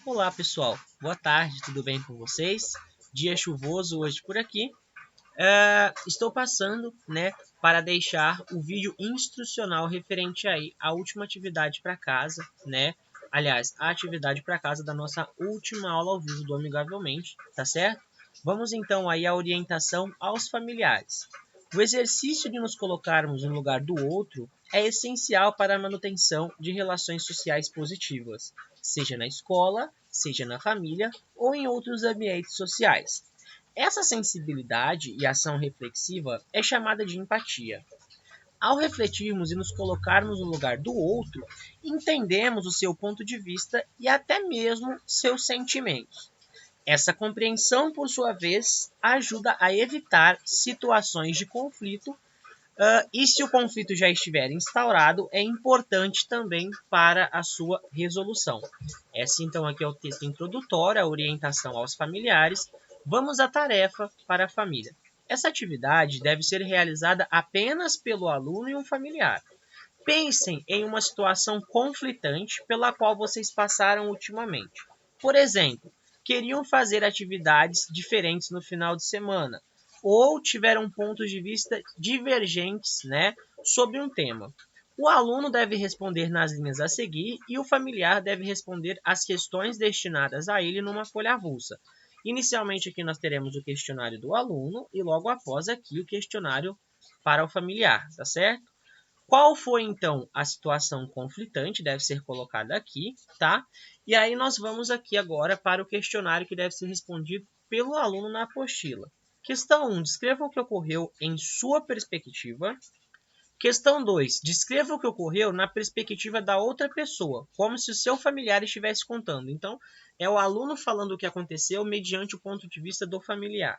Olá pessoal, boa tarde, tudo bem com vocês? Dia chuvoso hoje por aqui. Estou passando, para deixar o vídeo instrucional referente aí à última atividade para casa, Aliás, a atividade para casa da nossa última aula ao vivo do Amigavelmente, tá certo? Vamos então aí à orientação aos familiares. O exercício de nos colocarmos no lugar do outro é essencial para a manutenção de relações sociais positivas, seja na escola, seja na família ou em outros ambientes sociais. Essa sensibilidade e ação reflexiva é chamada de empatia. Ao refletirmos e nos colocarmos no lugar do outro, entendemos o seu ponto de vista e até mesmo seus sentimentos. Essa compreensão, por sua vez, ajuda a evitar situações de conflito. E se o conflito já estiver instaurado, é importante também para a sua resolução. Esse então aqui é o texto introdutório, a orientação aos familiares. Vamos à tarefa para a família. Essa atividade deve ser realizada apenas pelo aluno e um familiar. Pensem em uma situação conflitante pela qual vocês passaram ultimamente. Por exemplo, queriam fazer atividades diferentes no final de semana ou tiveram pontos de vista divergentes, sobre um tema. O aluno deve responder nas linhas a seguir e o familiar deve responder as questões destinadas a ele numa folha avulsa. Inicialmente aqui nós teremos o questionário do aluno e logo após aqui o questionário para o familiar, tá certo? Qual foi, então, a situação conflitante? Deve ser colocada aqui, tá? E aí nós vamos aqui agora para o questionário que deve ser respondido pelo aluno na apostila. Questão 1. Descreva o que ocorreu em sua perspectiva. Questão 2. Descreva o que ocorreu na perspectiva da outra pessoa, como se o seu familiar estivesse contando. Então, é o aluno falando o que aconteceu mediante o ponto de vista do familiar.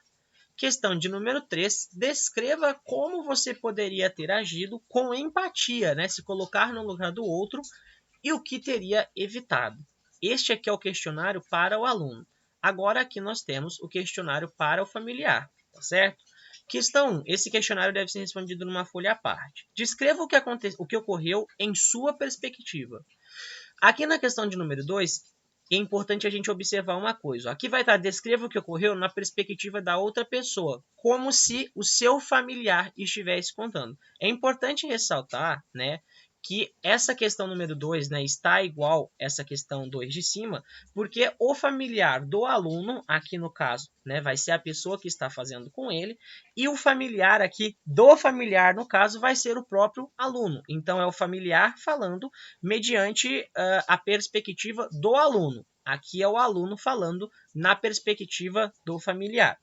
Questão de número 3, descreva como você poderia ter agido com empatia, se colocar no lugar do outro e o que teria evitado. Este aqui é o questionário para o aluno. Agora aqui nós temos o questionário para o familiar, tá certo? Questão 1, esse questionário deve ser respondido numa folha à parte. Descreva o que ocorreu em sua perspectiva. Aqui na questão de número 2, é importante a gente observar uma coisa. Aqui vai estar, descreva o que ocorreu na perspectiva da outra pessoa, como se o seu familiar estivesse contando. É importante ressaltar, que essa questão número 2, está igual essa questão 2 de cima, porque o familiar do aluno, aqui no caso, vai ser a pessoa que está fazendo com ele, e o familiar aqui do familiar, no caso, vai ser o próprio aluno. Então, é o familiar falando mediante a perspectiva do aluno. Aqui é o aluno falando na perspectiva do familiar.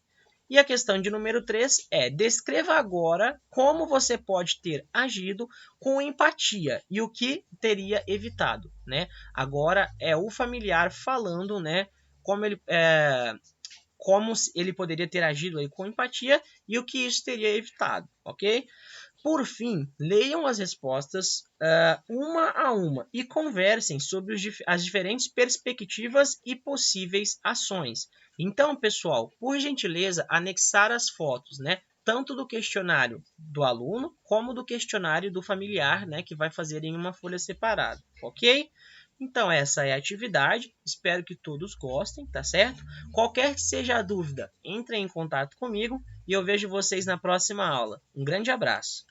E a questão de número 3 é, descreva agora como você pode ter agido com empatia e o que teria evitado, Agora é o familiar falando, como ele poderia ter agido aí com empatia e o que isso teria evitado, ok? Por fim, leiam as respostas uma a uma e conversem sobre as diferentes perspectivas e possíveis ações. Então, pessoal, por gentileza, anexar as fotos, tanto do questionário do aluno como do questionário do familiar, que vai fazer em uma folha separada, ok? Então, essa é a atividade. Espero que todos gostem, tá certo? Qualquer que seja a dúvida, entrem em contato comigo e eu vejo vocês na próxima aula. Um grande abraço!